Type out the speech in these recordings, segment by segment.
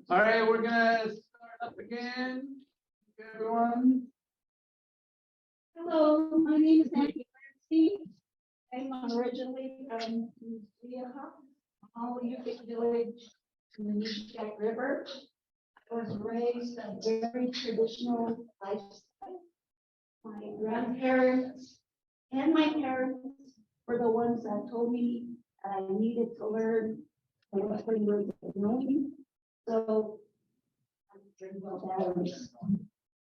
All right, we're gonna start up again. Everyone. Hello, my name is Nancy. I'm originally from All Yupik Village in the Caliaq River. I was raised a very traditional lifestyle. My grandparents and my parents were the ones that told me that I needed to learn the Western ways of knowing. So I'm very well balanced.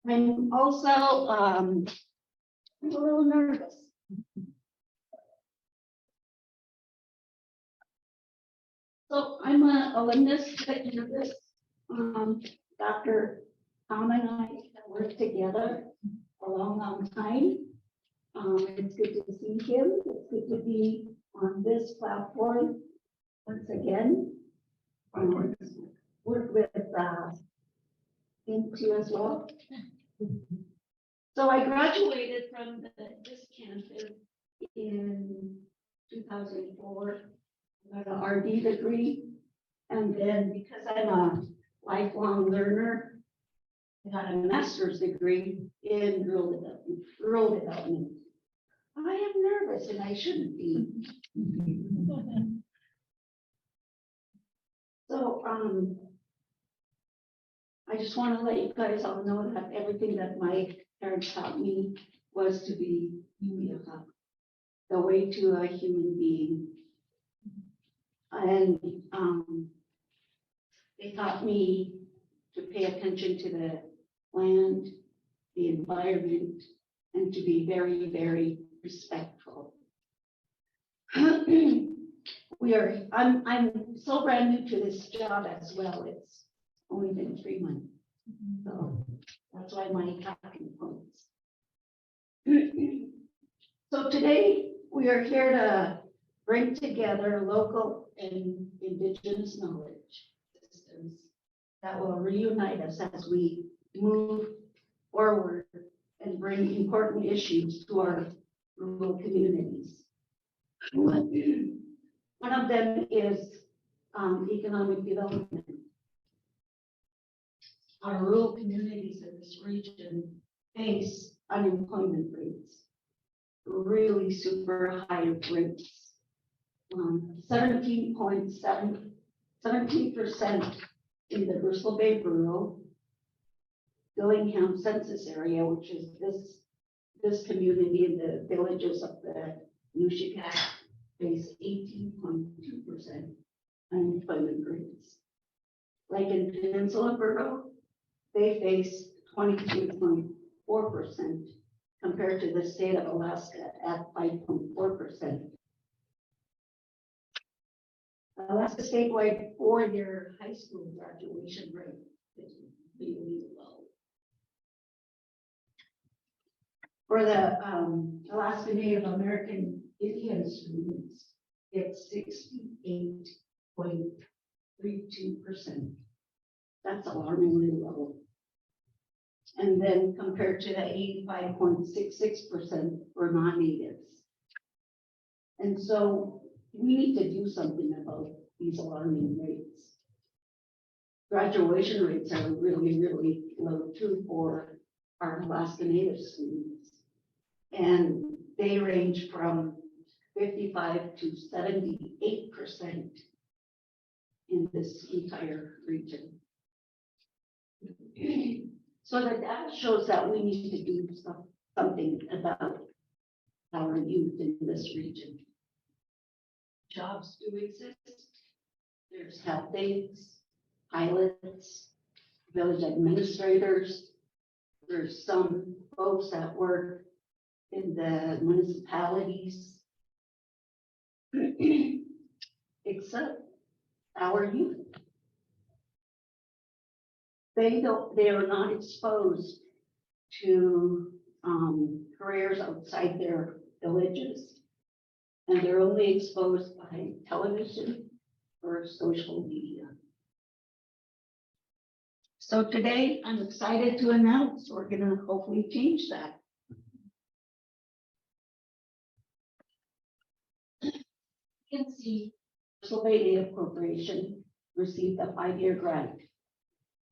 I'm also I'm a little nervous. So I'm an alumnus at Interdisciplinary. Dr. Tom and I have worked together a long time. It's good to see him. It's good to be on this platform once again. Work with him too as well. So I graduated from this campus in 2004. I got an RD degree, and then because I'm a lifelong learner, I got a master's degree in rural development. I am nervous, and I shouldn't be. So I just want to let you guys all know that everything that my parents taught me was to be the way to a human being. And they taught me to pay attention to the land, the environment, and to be very, very respectful. I'm so brand new to this job as well. It's only been 3 months. So that's why my talking points. So today we are here to bring together local and Indigenous knowledge systems that will reunite us as we move forward and bring important issues to our rural communities. One of them is economic development. Our rural communities in this region face unemployment rates, really super high rates. 17% in the Bristol Bay rural, Dillingham census area, which is this community in the villages of the Caliaq, face 18.2% unemployment rates. Like in Peninsula Borough, they face 22.4% compared to the state of Alaska at 5.4%. Alaska statewide 4-year high school graduation rate is really low. For the Alaska Native American Indian students, it's 68.32%. That's alarmingly low. And then compared to the 85.66% for non-natives. And so we need to do something about these alarming rates. Graduation rates are really, really low too for our Alaska Native students. And they range from 55 to 78% in this entire region. So the data shows that we need to do something about our youth in this region. Jobs do exist. There's health aides, pilots, village administrators. There's some folks that work in the municipalities, except our youth. They are not exposed to careers outside their villages, and they're only exposed by television or social media. So today I'm excited to announce we're going to hopefully change that. You can see Bristol Bay Native Corporation received a 5-year grant,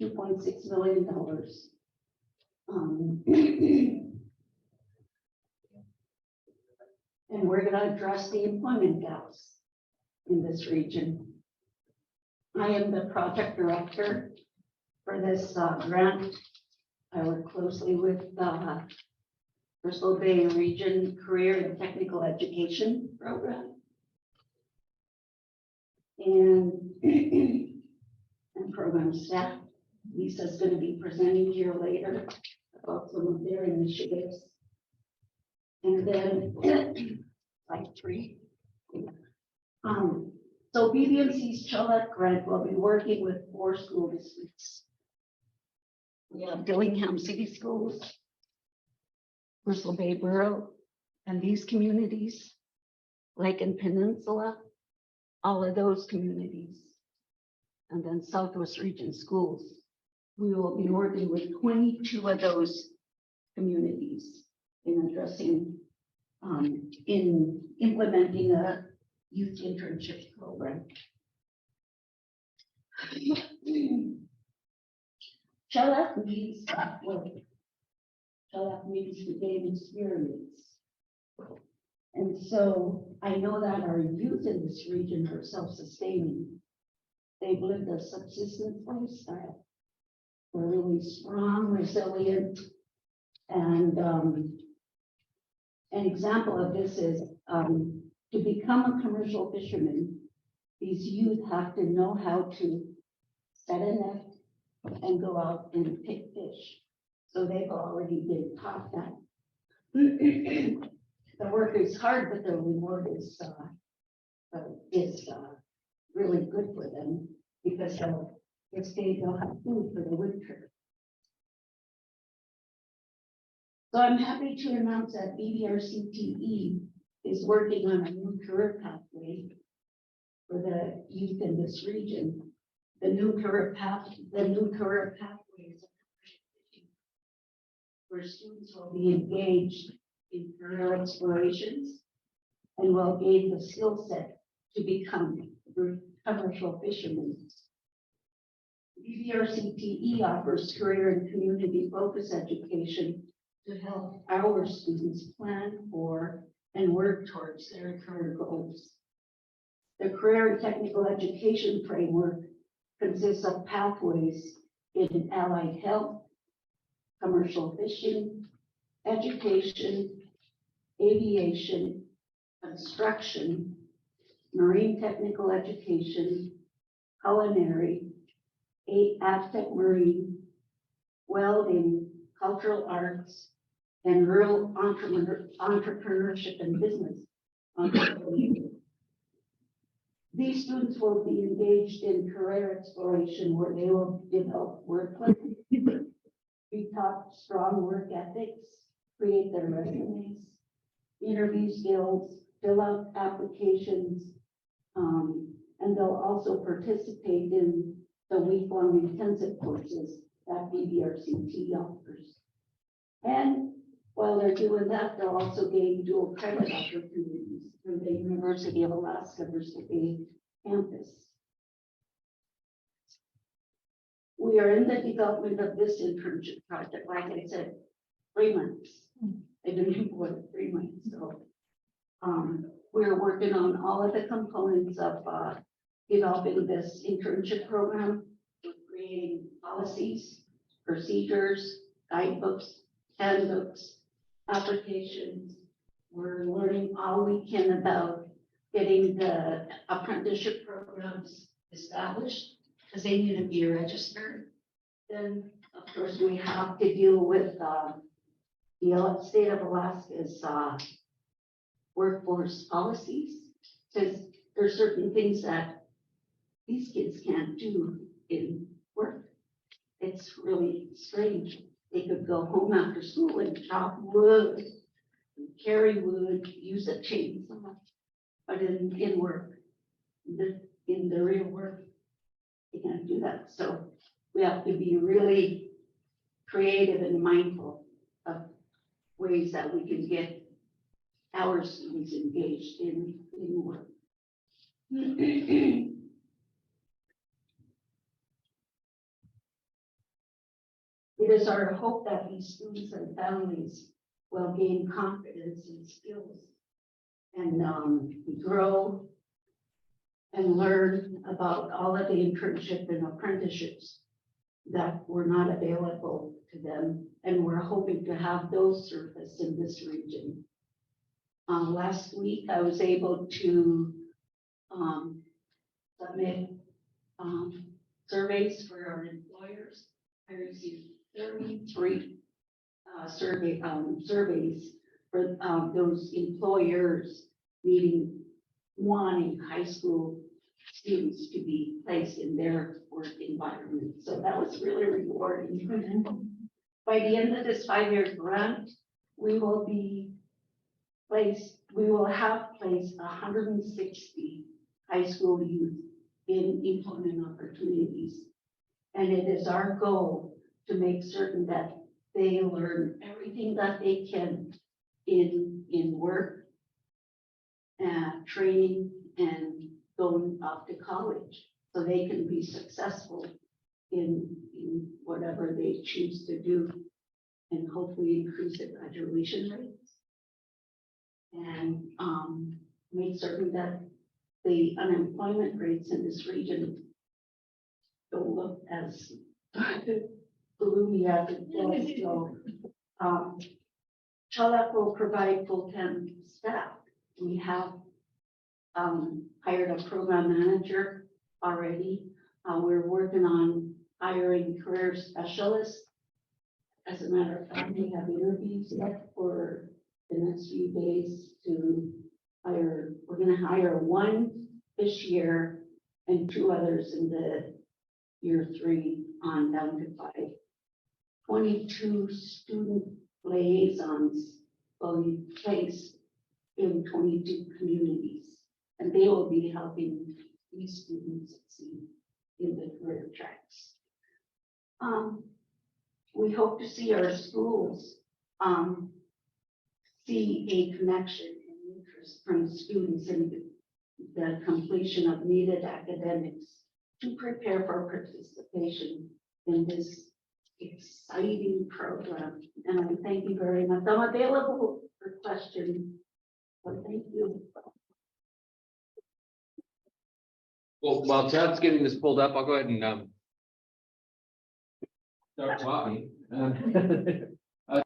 $2.6 million. And we're going to address the employment gaps in this region. I am the project director for this grant. I work closely with the Bristol Bay Region Career and Technical Education Program. And program staff. Lisa's going to be presenting here later about some of their initiatives. And then like 3. So BBNC's Caliaq grant will be working with 4 school districts. We have Dillingham City Schools, Bristol Bay Borough, and these communities, Lake and Peninsula, all of those communities, and then Southwest Region Schools. We will be working with 22 of those communities in addressing, in implementing a youth internship program. Caliaq means Caliaq means to gain experience. And so I know that our youth in this region are self-sustaining. They've lived a subsistence lifestyle. They're really strong, resilient, and an example of this is to become a commercial fisherman, these youth have to know how to set a net and go out and pick fish. So they've already been taught that. The work is hard, but the reward is really good for them because they'll have food for the winter. So I'm happy to announce that BBRCTE is working on a new career pathway for the youth in this region. The new career pathway is where students will be engaged in career explorations and will gain the skill set to become commercial fishermen. BBRCTE offers career and community focused education to help our students plan for and work towards their career goals. The career and technical education framework consists of pathways in allied health, commercial fishing, education, aviation, construction, marine technical education, culinary, Aztec marine, welding, cultural arts, and rural entrepreneurship and business. These students will be engaged in career exploration where they will develop workplace, be taught strong work ethics, create their resumes, interview skills, fill out applications, and they'll also participate in the week-long intensive courses that BBRCT offers. And while they're doing that, they'll also gain dual credit opportunities through the University of Alaska Bristol Bay campus. We are in the development of this internship project, like I said, 3 months. They've been employed 3 months, so we're working on all of the components of developing this internship program. We're creating policies, procedures, guidebooks, handbooks, applications. We're learning all we can about getting the apprenticeship programs established because they need to be registered. Then, of course, we have to deal with the state of Alaska's workforce policies, because there's certain things that these kids can't do in work. It's really strange. They could go home after school and chop wood, carry wood, use a chainsaw, but in work, in the real work, they can't do that. So we have to be really creative and mindful of ways that we can get our students engaged in work. It is our hope that these students and families will gain confidence and skills and grow and learn about all of the internship and apprenticeships that were not available to them. And we're hoping to have those surface in this region. Last week, I was able to submit surveys for our employers. I received 33 surveys for those employers wanting high school students to be placed in their work environment. So that was really rewarding. By the end of this 5-year grant, we will have placed 160 high school youth in employment opportunities. And it is our goal to make certain that they learn everything that they can in work, training, and going off to college, so they can be successful in whatever they choose to do, and hopefully increase their graduation rates, and make certain that the unemployment rates in this region don't look as gloomy as it does. So, Caliaq will provide full-time staff. We have hired a program manager already. We're working on hiring career specialists. As a matter of fact, we have interviews yet for the next few days to hire. We're going to hire 1 this year and 2 others in the year 3 on down to 5. 22 student liaisons will be placed in 22 communities, and they will be helping these students succeed in the career tracks. We hope to see our schools see a connection and interest from students in the completion of needed academics to prepare for participation in this exciting program. And I thank you very much. I'm available for questions. Well, thank you. Well, while Chad's getting this pulled up, I'll go ahead and start talking.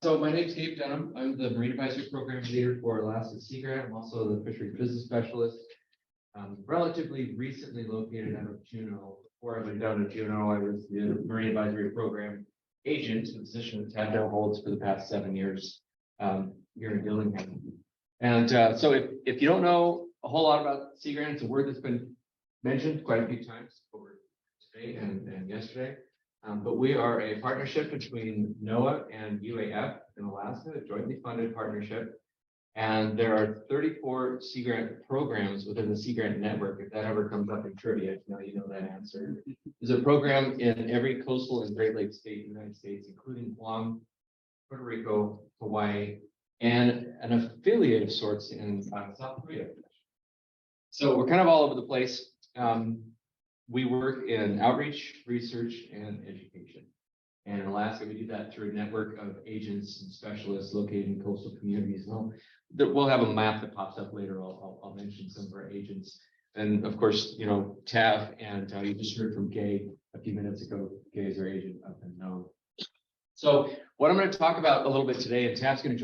So my name's Gabe Dunham. I'm the Marine Advisory Program Leader for Alaska Sea Grant. I'm also the Fishery Business Specialist. Relatively recently located out of Juneau. Before I went down to Juneau, I was the Marine Advisory Program Agent, a position that Tad holds for the past 7 years here in Dillingham. And so if you don't know a whole lot about Sea Grant, it's a word that's been mentioned quite a few times over today and yesterday. But we are a partnership between NOAA and UAF in Alaska, a jointly funded partnership. And there are 34 Sea Grant programs within the Sea Grant network. If that ever comes up in trivia, now you know that answer. There's a program in every coastal and Great Lakes state in the United States, including Guam, Puerto Rico, Hawaii, and an affiliate of sorts in South Korea. So we're kind of all over the place. We work in outreach, research, and education. And in Alaska, we do that through a network of agents and specialists located in coastal communities. We'll have a map that pops up later. I'll mention some of our agents. And of course, you know, Tav, and you just heard from Gabe a few minutes ago. Gabe is our agent up in NOAA. So what I'm going to talk about a little bit today, and Tav's going to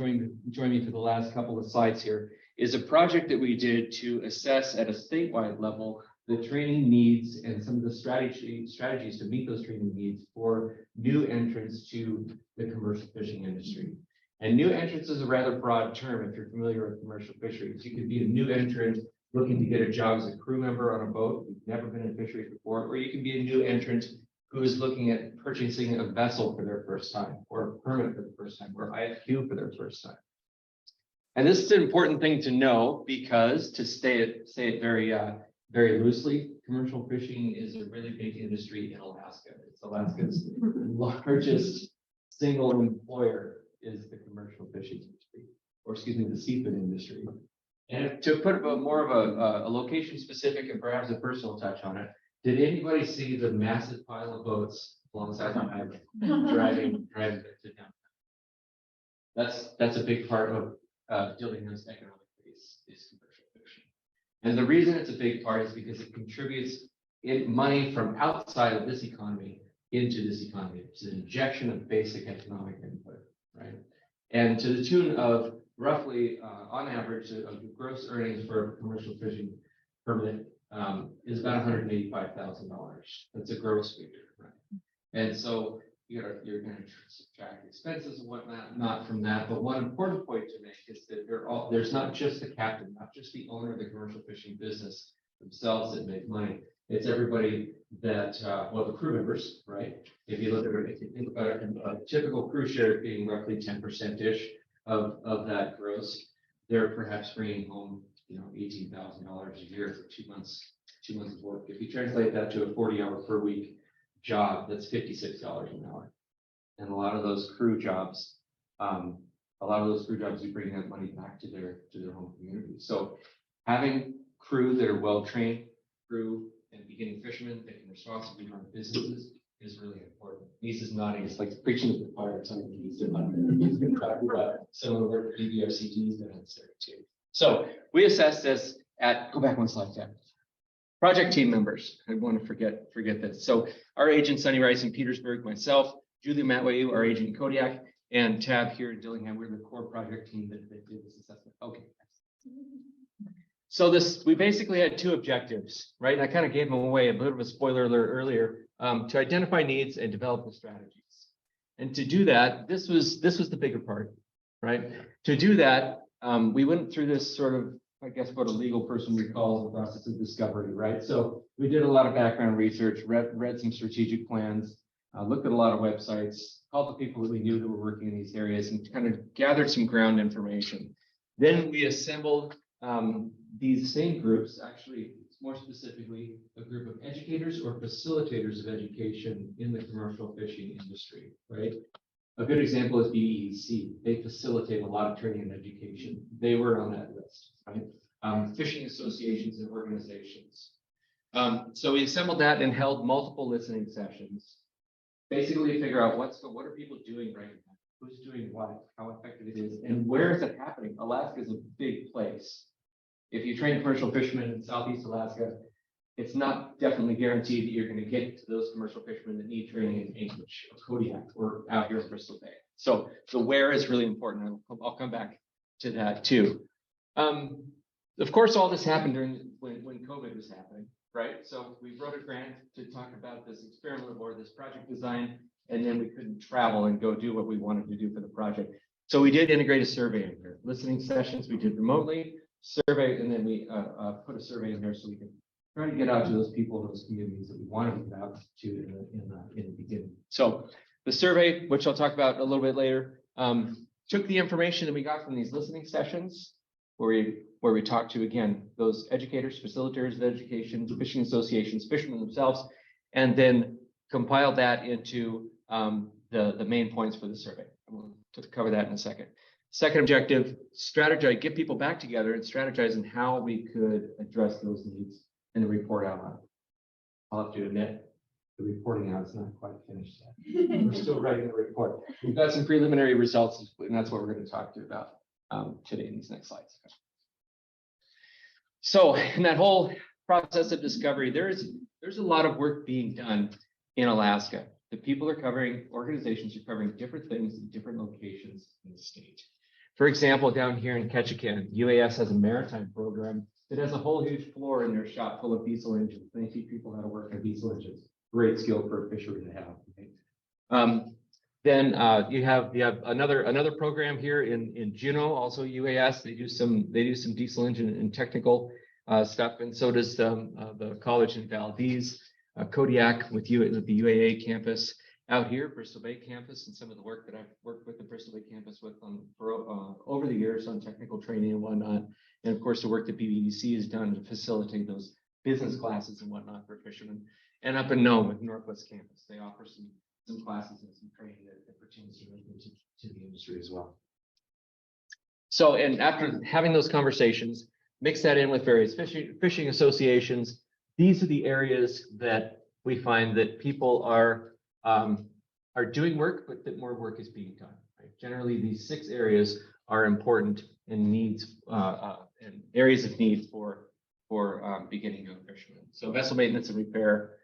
join me for the last couple of slides here, is a project that we did to assess at a statewide level the training needs and some of the strategies to meet those training needs for new entrants to the commercial fishing industry. And new entrants is a rather broad term if you're familiar with commercial fisheries. You could be a new entrant looking to get a job as a crew member on a boat who's never been in fisheries before, or you can be a new entrant who is looking at purchasing a vessel for their first time, or a permit for the first time, or IFQ for their first time. And this is an important thing to know because, to say it very loosely, commercial fishing is a really big industry in Alaska. It's Alaska's largest single employer is the commercial fishing industry, or excuse me, the seafood industry. And to put more of a location specific and perhaps a personal touch on it, did anybody see the massive pile of boats alongside the highway, driving to downtown. That's a big part of Dillingham's economic base is commercial fishing. And the reason it's a big part is because it contributes money from outside of this economy into this economy. It's an injection of basic economic input, right? And to the tune of roughly, on average, of the gross earnings for a commercial fishing permit is about $185,000. That's a gross figure, right? And so you're going to subtract expenses and whatnot, not from that. But one important point to make is that there's not just the captain, not just the owner of the commercial fishing business themselves that make money. It's everybody that, well, the crew members, right? If you look at it, if you think about it, a typical cruise share being roughly 10%-ish of that gross, they're perhaps bringing home, $18,000 a year for 2 months of work. If you translate that to a 40-hour per week job, that's $56 an hour. And a lot of those crew jobs, you bring that money back to their home community. So having crew that are well-trained, crew and beginning fishermen that can responsibly run businesses is really important. He's just nodding. It's like preaching to the choir. He's been talking about some of the work that BBRCT has done in this area too. So we assessed this at, go back one slide, Tab. Project team members. I want to forget this. So our agent, Sunny Rice in Petersburg, myself, Julia Matwayu, our agent in Caliaq, and Tab here in Dillingham. We're the core project team that did this assessment. Okay. So we basically had two objectives, right? And I kind of gave them away, a bit of a spoiler alert earlier, to identify needs and develop the strategies. And to do that, this was the bigger part, right? To do that, we went through this sort of, I guess what a legal person would call the process of discovery, right? So we did a lot of background research, read some strategic plans, looked at a lot of websites, called the people that we knew that were working in these areas and kind of gathered some ground information. Then we assembled these same groups, actually, more specifically, a group of educators or facilitators of education in the commercial fishing industry, right? A good example is BBNC. They facilitate a lot of training and education. They were on that list, right? Fishing associations and organizations. So we assembled that and held multiple listening sessions, basically to figure out what are people doing right now, who's doing what, how effective it is, and where is it happening? Alaska is a big place. If you train commercial fishermen in Southeast Alaska, it's not definitely guaranteed that you're going to get to those commercial fishermen that need training in Anchorage or Caliaq or out here in Bristol Bay. So where is really important. I'll come back to that too. Of course, all this happened when COVID was happening, right? So we wrote a grant to talk about this experiment or this project design, and then we couldn't travel and go do what we wanted to do for the project. So we did integrate a survey in here. Listening sessions we did remotely, survey, and then we put a survey in there so we can try to get out to those people, those communities that we wanted to get out to in the beginning. So the survey, which I'll talk about a little bit later, took the information that we got from these listening sessions, where we talked to, again, those educators, facilitators of education, fishing associations, fishermen themselves, and then compiled that into the main points for the survey. We'll cover that in a second. Second objective, strategize, get people back together and strategize on how we could address those needs and report out on it. I'll have to admit, the reporting out is not quite finished yet. We're still writing the report. We've got some preliminary results, and that's what we're going to talk to you about today in these next slides. So in that whole process of discovery, there's a lot of work being done in Alaska. The people are covering, organizations are covering different things in different locations in the state. For example, down here in Ketchikan, UAS has a maritime program that has a whole huge floor in their shop full of diesel engines. They teach people how to work on diesel engines. Great skill for a fishery to have. Okay? Then you have another program here in Juneau, also UAS. They do some diesel engine and technical stuff, and so does the college in Valdez, Caliaq with the UAA campus out here, Bristol Bay campus, and some of the work that I've worked with the Bristol Bay campus with for over the years on technical training and whatnot, and of course the work that BBNC has done to facilitate those business classes and whatnot for fishermen. And up in Nome with Northwest campus, they offer some classes and some training that pertains to the industry as well. So, and after having those conversations, mix that in with various fishing associations. These are the areas that we find that people are are doing work, but that more work is being done. Right? Generally, these 6 areas are important and needs and areas of need for beginning young fishermen. So vessel maintenance and repair,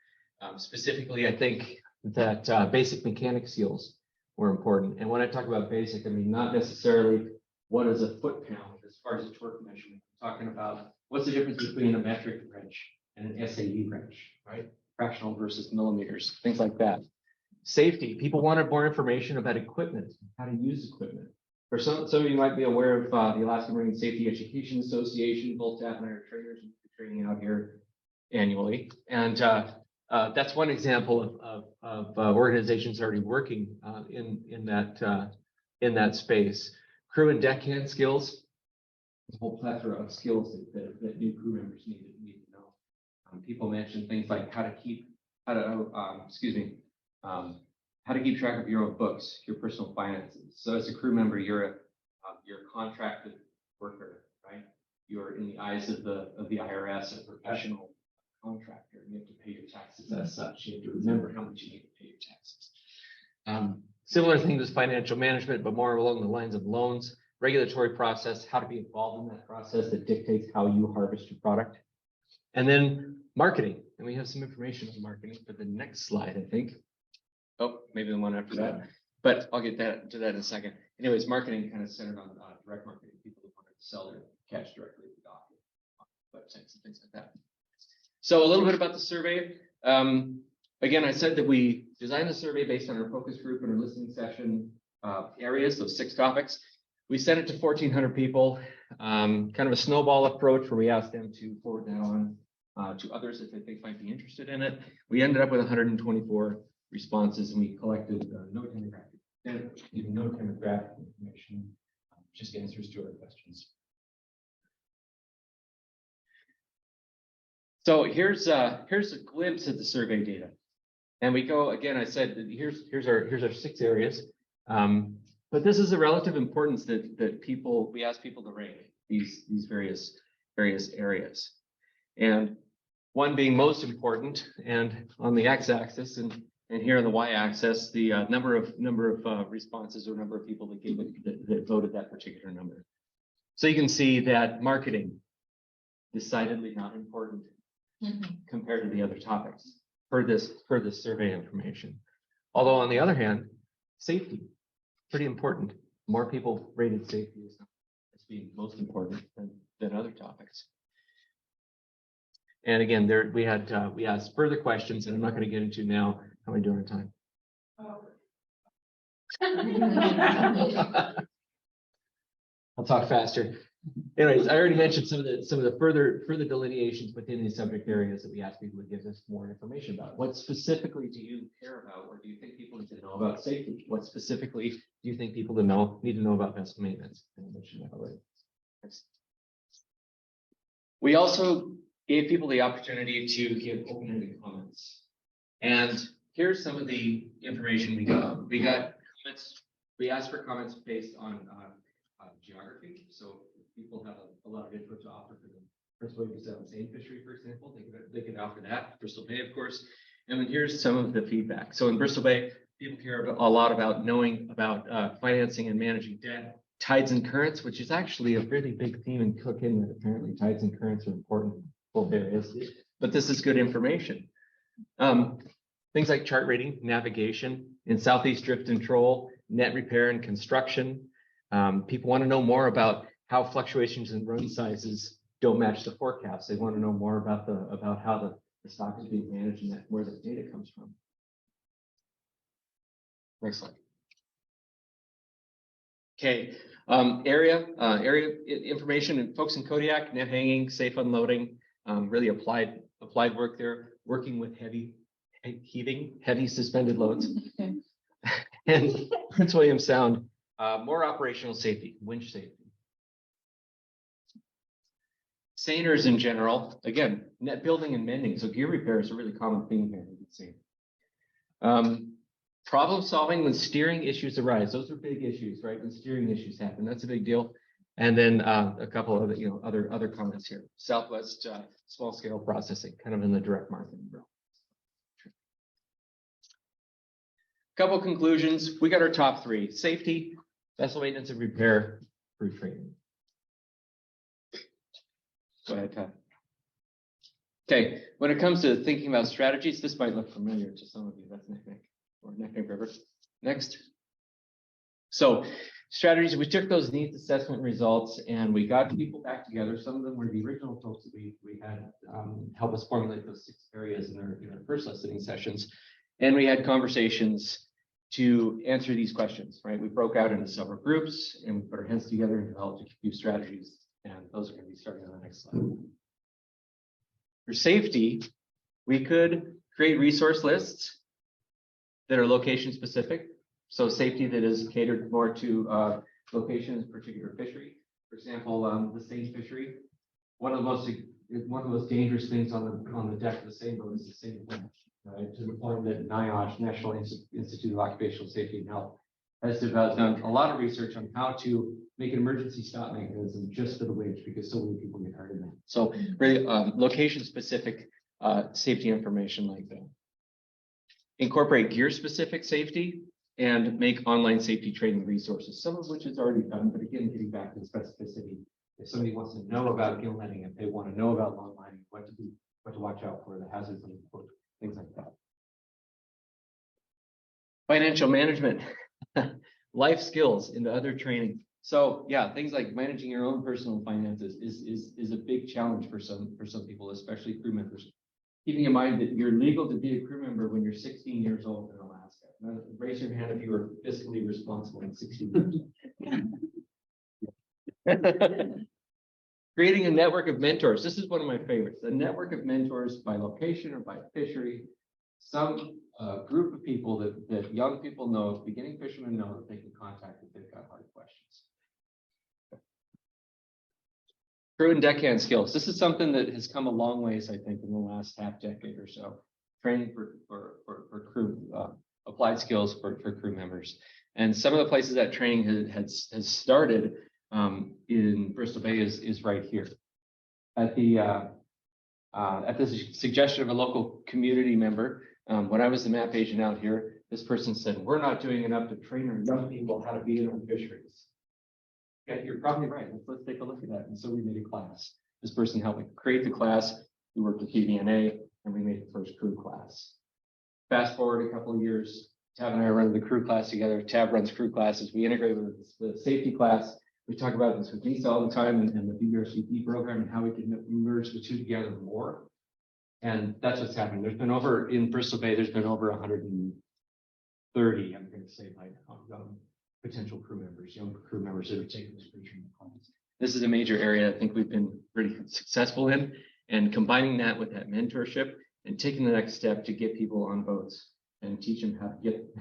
specifically, I think that basic mechanic skills were important. And when I talk about basic, I mean not necessarily what is a foot pound as far as a torque measurement. I'm talking about what's the difference between a metric wrench and an SAE wrench, right? Fractional versus millimeters, things like that. Safety. People wanted more information about equipment, how to use equipment. For some of you might be aware of the Alaska Marine Safety Education Association. Both staff and I are trainers and training out here annually. And that's one example of organizations already working in that space. Crew and deckhand skills. A whole plethora of skills that new crew members need to know. People mentioned things like how to keep track of your own books, your personal finances. So as a crew member, you're a contracted worker, right? You're in the eyes of the IRS, a professional contractor. You have to pay your taxes as such. You have to remember how much you need to pay your taxes. Similar thing as financial management, but more along the lines of loans, regulatory process, how to be involved in that process that dictates how you harvest your product. And then marketing. And we have some information on marketing for the next slide, I think. Oh, maybe the one after that, but I'll get to that in a second. Anyways, marketing kind of centered on direct marketing, people who wanted to sell their catch directly to the dock, websites and things like that. So a little bit about the survey. Again, I said that we designed the survey based on our focus group and our listening session areas, those 6 topics. We sent it to 1,400 people, kind of a snowball approach where we asked them to forward that on to others if they think might be interested in it. We ended up with 124 responses, and we collected no demographic information, just answers to our questions. So here's a glimpse of the survey data, and we go again. I said that here's our 6 areas, but this is the relative importance that we ask people to rate these various areas, and one being most important, and on the x-axis and here on the y-axis, the number of responses or number of people that gave it that voted that particular number. So you can see that marketing decidedly not important compared to the other topics for this survey information. Although on the other hand, safety pretty important. More people rated safety as being most important than other topics. And again, we asked further questions, and I'm not going to get into now. How am I doing on time? I'll talk faster. Anyways, I already mentioned some of the further delineations within these subject areas that we ask people to give us more information about. What specifically do you care about, or do you think people need to know about safety? What specifically do you think people need to know about vessel maintenance? I mentioned that already. We also gave people the opportunity to give open-ended comments, and here's some of the information we got. We got comments. We asked for comments based on geography. So people have a lot of input to offer for them. Bristol Bay Bison's Seine fishery, for example, they could offer that. Bristol Bay, of course. And then here's some of the feedback. So in Bristol Bay, people care a lot about knowing about financing and managing debt, tides and currents, which is actually a really big theme in Cook Inlet. Apparently, tides and currents are important in both areas, but this is good information. Things like chart rating, navigation, in Southeast drift and troll, net repair and construction. People want to know more about how fluctuations in run sizes don't match the forecast. They want to know more about how the stock is being managed and where the data comes from. Next slide. Okay, area information, and folks in Caliaq, net hanging, safe unloading, really applied work there, working with heavy suspended loads. And Prince William Sound, more operational safety, winch safety. Seiners in general, again, net building and mending. So gear repair is a really common theme here, you can see. Problem solving when steering issues arise. Those are big issues, right? When steering issues happen, that's a big deal. And then a couple of other comments here. Southwest small scale processing, kind of in the direct marketing realm. Couple conclusions. We got our top three: safety, vessel maintenance and repair, crew training. Go ahead, Todd. Okay, when it comes to thinking about strategies, this might look familiar to some of you. That's Nick or Nick River. Next. So strategies, we took those needs assessment results and we got people back together. Some of them were the original folks that we had help us formulate those 6 areas in our first listening sessions. And we had conversations to answer these questions, right? We broke out into several groups and we put our heads together and developed a few strategies. And those are going to be starting on the next slide. For safety, we could create resource lists that are location specific. So safety that is catered more to locations, particular fishery. For example, the Sage fishery. One of the most dangerous things on the deck of the same boat is the same wind, right? To the point that NIOSH, National Institute of Occupational Safety and Health, has done a lot of research on how to make an emergency stop mechanism just for the winch because so many people get hurt in that. So really location specific safety information like that. Incorporate gear specific safety and make online safety training resources, some of which is already done, but again, getting back to the specificity. If somebody wants to know about gill netting, if they want to know about long lining, what to watch out for, the hazards and things like that. Financial management, life skills into other training. So yeah, things like managing your own personal finances is a big challenge for some people, especially crew members. Keeping in mind that you're legal to be a crew member when you're 16 years old in Alaska. Now, raise your hand if you are fiscally responsible at 16 years. Creating a network of mentors. This is one of my favorites. A network of mentors by location or by fishery. Some group of people that young people know, beginning fishermen know that they can contact if they've got hard questions. Crew and deckhand skills. This is something that has come a long ways, I think, in the last half decade or so. Training for crew, applied skills for crew members. And some of the places that training has started in Bristol Bay is right here. At the suggestion of a local community member, when I was the map agent out here, this person said, "We're not doing enough to train our young people how to be in our fisheries." Yeah, you're probably right. Let's take a look at that. And so we made a class. This person helped me create the class. We worked with BBNA and we made the first crew class. Fast forward a couple of years, Tab and I run the crew class together. Tab runs crew classes. We integrate with the safety class. We talk about this with Lisa all the time and the BRCP program and how we can merge the two together more. And that's what's happening. There's been over in Bristol Bay, there's been over 130, I'm going to say, by now, potential crew members, young crew members that are taking this crew training class. This is a major area I think we've been pretty successful in, and combining that with that mentorship and taking the next step to get people on boats and teach them how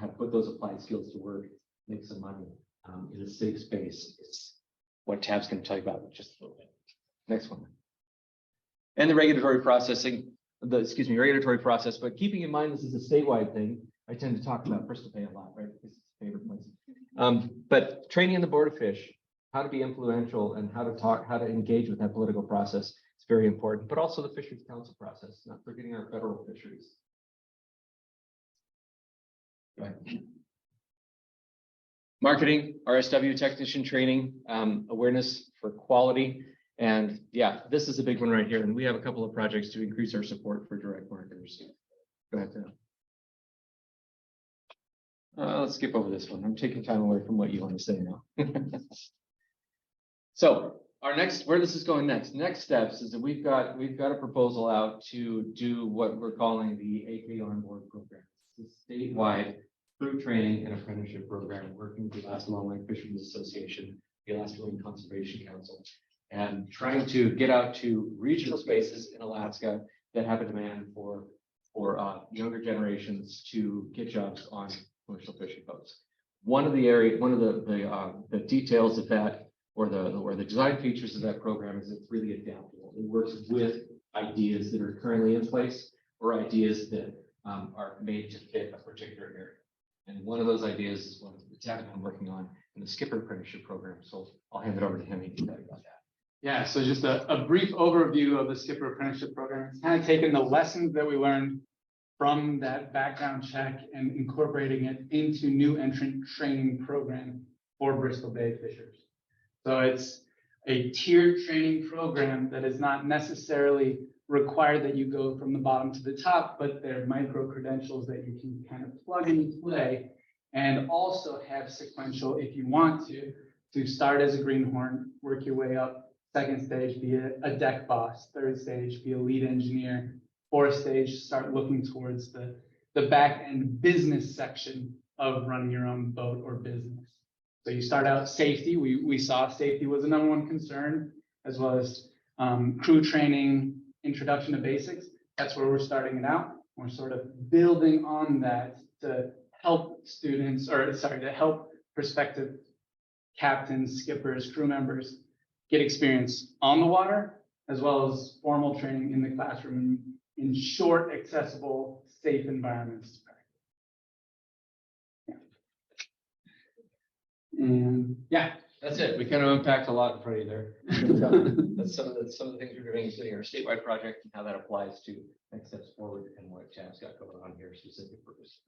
to put those applied skills to work, make some money in a safe space. It's what Tab's going to tell you about in just a little bit. Next one. And the regulatory processing, regulatory process, but keeping in mind this is a statewide thing. I tend to talk about Bristol Bay a lot, right? Because it's a favorite place. But training in the Board of Fish, how to be influential and how to engage with that political process is very important, but also the Fisheries Council process, not forgetting our federal fisheries. Right. Marketing, RSW technician training, awareness for quality. And yeah, this is a big one right here. And we have a couple of projects to increase our support for direct marketers. Go ahead, Sam. Let's skip over this one. I'm taking time away from what you want to say now. So where this is going next steps is that we've got a proposal out to do what we're calling the AK onboard program. It's a statewide crew training and apprenticeship program working with the Alaska Longline Fisheries Association, the Alaska Marine Conservation Council, and trying to get out to regional spaces in Alaska that have a demand for younger generations to get jobs on commercial fishing boats. One of the details of that, or the design features of that program, is it's really adaptable. It works with ideas that are currently in place or ideas that are made to fit a particular area. And one of those ideas is one that Tab and I'm working on in the Skipper Apprenticeship Program. So I'll hand it over to him. He can tell you about that. Yeah, so just a brief overview of the Skipper Apprenticeship Program. It's kind of taken the lessons that we learned from that background check and incorporating it into new entrant training program for Bristol Bay fishers. So it's a tiered training program that is not necessarily required that you go from the bottom to the top, but they're micro credentials that you can kind of plug and play, and also have sequential if you want to start as a greenhorn, work your way up. Second stage, be a deck boss. Third stage, be a lead engineer. Fourth stage, start looking towards the back end business section of running your own boat or business. So you start out safety. We saw safety was the #1 concern, as well as crew training, introduction to basics. That's where we're starting it out. We're sort of building on that to help students, or sorry, to help prospective captains, skippers, crew members get experience on the water, as well as formal training in the classroom in short, accessible, safe environments. Yeah. And yeah, That's it. We kind of unpacked a lot in front of you there. That's some of the things we're doing, including our statewide project and how that applies to next steps forward and what Chad's got going on here specific for this.